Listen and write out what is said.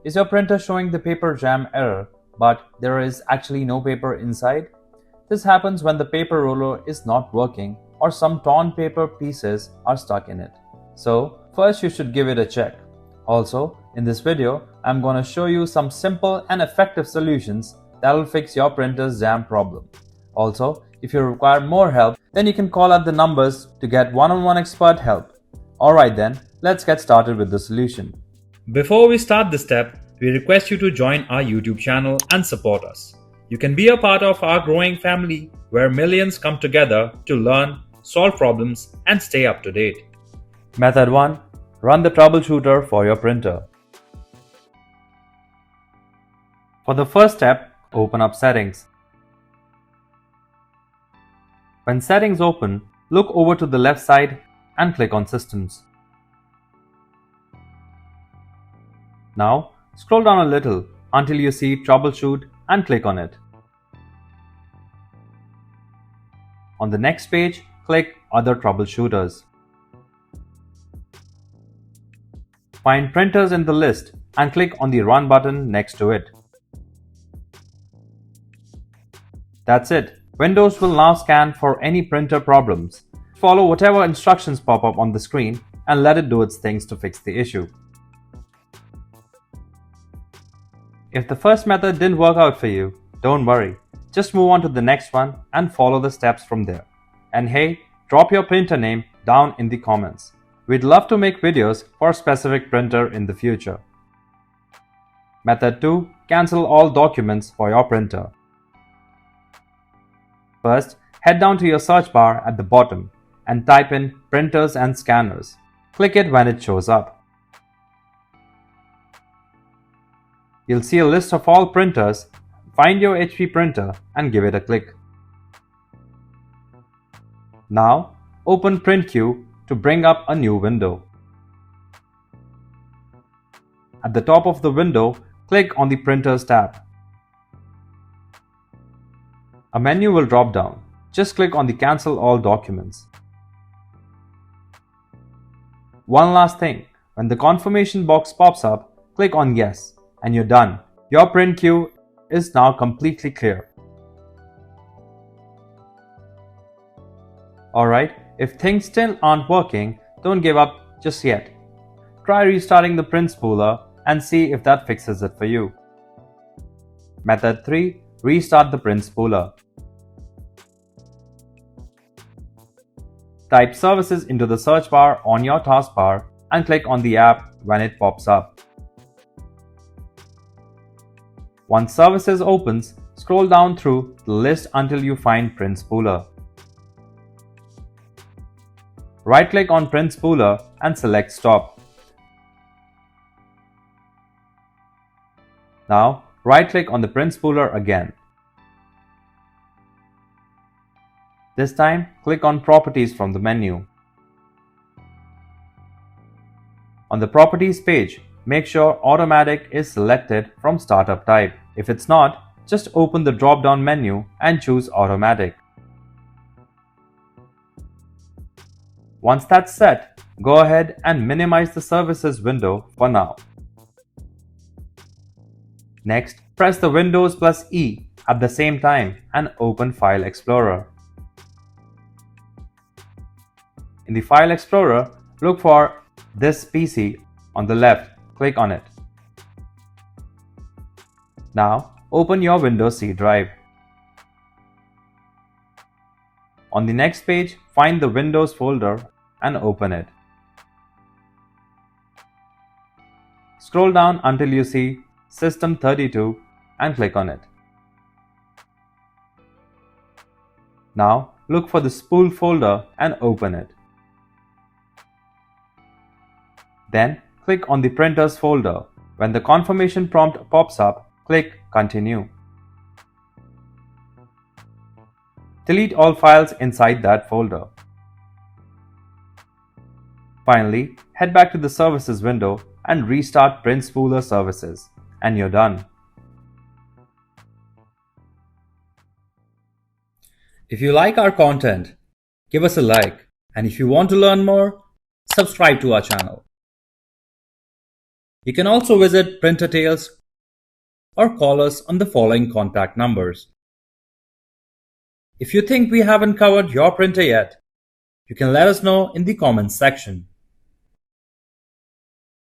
Is your printer showing the paper jam error, but there is actually no paper inside? This happens when the paper roller is not working or some torn paper pieces are stuck in it. So, first you should give it a check. Also, in this video, I'm going to show you some simple and effective solutions that will fix your printer's jam problem. Also, if you require more help, then you can call out the numbers to get one-on-one expert help. Alright then, let's get started with the solution. Before we start this step, we request you to join our YouTube channel and support us. You can be a part of our growing family where millions come together to learn, solve problems, and stay up to date. Method 1. Run the troubleshooter for your printer. For the first step, open up Settings. When Settings open, look over to the left side and click on Systems. Now, scroll down a little until you see Troubleshoot and click on it. On the next page, click Other Troubleshooters. Find Printers in the list and click on the Run button next to it. That's it. Windows will now scan for any printer problems. Follow whatever instructions pop up on the screen and let it do its things to fix the issue. If the first method didn't work out for you, don't worry. Just move on to the next one and follow the steps from there. And hey, drop your printer name down in the comments. We'd love to make videos for a specific printer in the future. Method 2. Cancel all documents for your printer. First, head down to your search bar at the bottom and type in Printers and Scanners. Click it when it shows up. You'll see a list of all printers. Find your HP printer and give it a click. Now, open Print Queue to bring up a new window. At the top of the window, click on the Printers tab. A menu will drop down. Just click on the Cancel All Documents. One last thing, when the confirmation box pops up, click on Yes, and you're done. Your print queue is now completely clear. Alright, if things still aren't working, don't give up just yet. Try restarting the print spooler and see if that fixes it for you. Method 3. Restart the print spooler. Type Services into the search bar on your taskbar and click on the app when it pops up. Once Services opens, scroll down through the list until you find Print Spooler. Right-click on Print Spooler and select Stop. Now, right-click on the Print Spooler again. This time, click on Properties from the menu. On the Properties page, make sure Automatic is selected from Startup type. If it's not, just open the drop-down menu and choose Automatic. Once that's set, go ahead and minimize the Services window for now. Next, press the Windows plus E at the same time and open File Explorer. In the File Explorer, look for This PC on the left. Click on it. Now, open your Windows C drive. On the next page, find the Windows folder and open it. Scroll down until you see System32 and click on it. Now, look for the Spool folder and open it. Then, click on the Printers folder. When the confirmation prompt pops up, click Continue. Delete all files inside that folder. Finally, head back to the Services window and restart Print Spooler Services, and you're done. If you like our content, give us a like, and if you want to learn more, subscribe to our channel. You can also visit Printer Tales or call us on the following contact numbers. If you think we haven't covered your printer yet, you can let us know in the comments section.